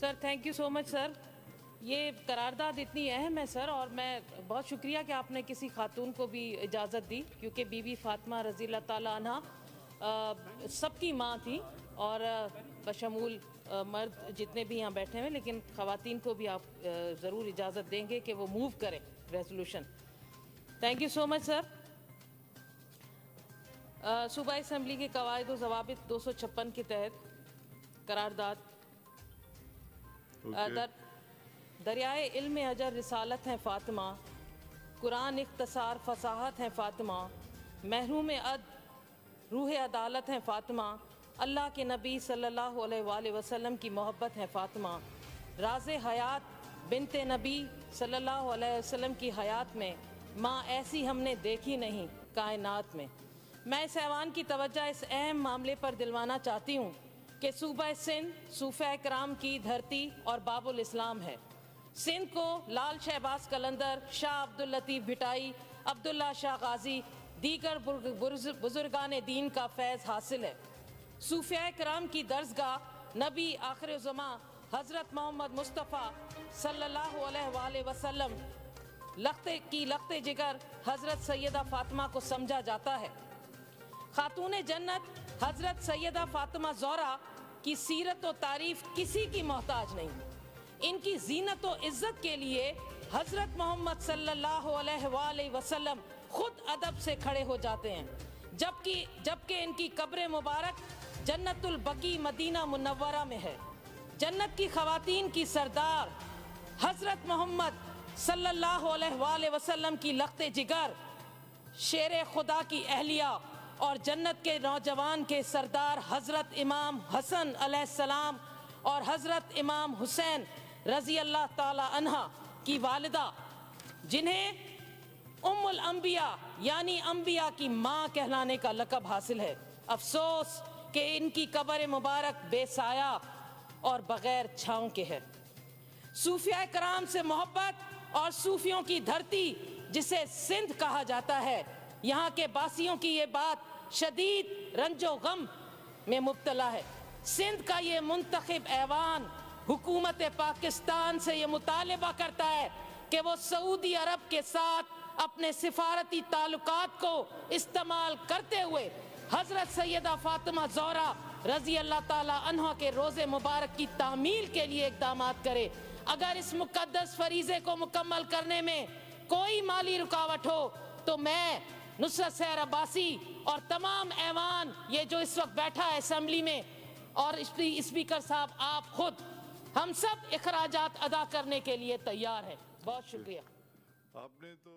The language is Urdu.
سر تھینک یو سو مچ سر. یہ قرارداد اتنی اہم ہے سر، اور میں بہت شکریہ کہ آپ نے کسی خاتون کو بھی اجازت دی، کیونکہ بی بی فاطمہ رضی اللہ تعالیٰ عنہ سب کی ماں تھی، اور بشمول مرد جتنے بھی یہاں بیٹھے ہیں، لیکن خواتین کو بھی آپ ضرور اجازت دیں گے کہ وہ موو کریں ریزولوشن. تھینک یو سو مچ سر. صوبائی اسمبلی کے قواعد و ضوابط 256 کے تحت قرارداد دریائے علم اجر رسالت ہیں فاطمہ، قرآن اختصار فصاحت ہیں فاطمہ، محروم عد روح عدالت ہیں فاطمہ، اللہ کے نبی صلی اللہ علیہ وآلہ وسلم کی محبت ہیں فاطمہ، راز حیات بنت نبی صلی اللہ علیہ وسلم کی حیات میں ماں ایسی ہم نے دیکھی نہیں کائنات میں. میں اس ایوان کی توجہ اس اہم معاملے پر دلوانا چاہتی ہوں کہ صوبہ سندھ صوفیاء کرام کی دھرتی اور باب الاسلام ہے. سندھ کو لال شہباز قلندر، شاہ عبداللطیف بھٹائی، عبداللہ شاہ غازی، دیگر بزرگان دین کا فیض حاصل ہے. صوفیاء کرام کی درسگاہ نبی آخر زماں حضرت محمد مصطفیٰ صلی اللہ علیہ وآلہ وسلم لخت جگر حضرت سیدہ فاطمہ کو سمجھا جاتا ہے. خاتون جنت حضرت سیدہ فاطمہ زہرا کی سیرت و تعریف کسی کی محتاج نہیں. ان کی زینت و عزت کے لیے حضرت محمد صلی اللہ علیہ وآلہ وسلم خود ادب سے کھڑے ہو جاتے ہیں، جبکہ ان کی قبر مبارک جنت البقیع مدینہ منورہ میں ہے. جنت کی خواتین کی سردار حضرت محمد صلی اللہ علیہ وآلہ وسلم کی لخت جگر، شیر خدا کی اہلیہ اور جنت کے نوجوان کے سردار حضرت امام حسن علیہ السلام اور حضرت امام حسین رضی اللہ تعالی عنہ کی والدہ، جنہیں ام الانبیاء یعنی انبیاء کی ماں کہلانے کا لقب حاصل ہے. افسوس کہ ان کی قبر مبارک بے سایہ اور بغیر چھاؤں کے ہے. صوفیاء کرام سے محبت اور صوفیوں کی دھرتی جسے سندھ کہا جاتا ہے، یہاں کے باسیوں کی یہ بات شدید رنج و غم میں مبتلا ہے. سندھ کا یہ منتخب ایوان حکومت پاکستان سے یہ مطالبہ کرتا ہے کہ وہ سعودی عرب کے ساتھ اپنے سفارتی تعلقات کو استعمال کرتے ہوئے حضرت سیدہ فاطمہ زہرا رضی اللہ تعالی عنہ کے روزے مبارک کی تعمیل کے لیے اقدامات کرے. اگر اس مقدس فریضے کو مکمل کرنے میں کوئی مالی رکاوٹ ہو تو میں نصرت سحر عباسی اور تمام ایوان یہ جو اس وقت بیٹھا ہے اسمبلی میں، اور اسپیکر صاحب آپ خود، ہم سب اخراجات ادا کرنے کے لیے تیار ہیں. بہت شکریہ. آپ نے تو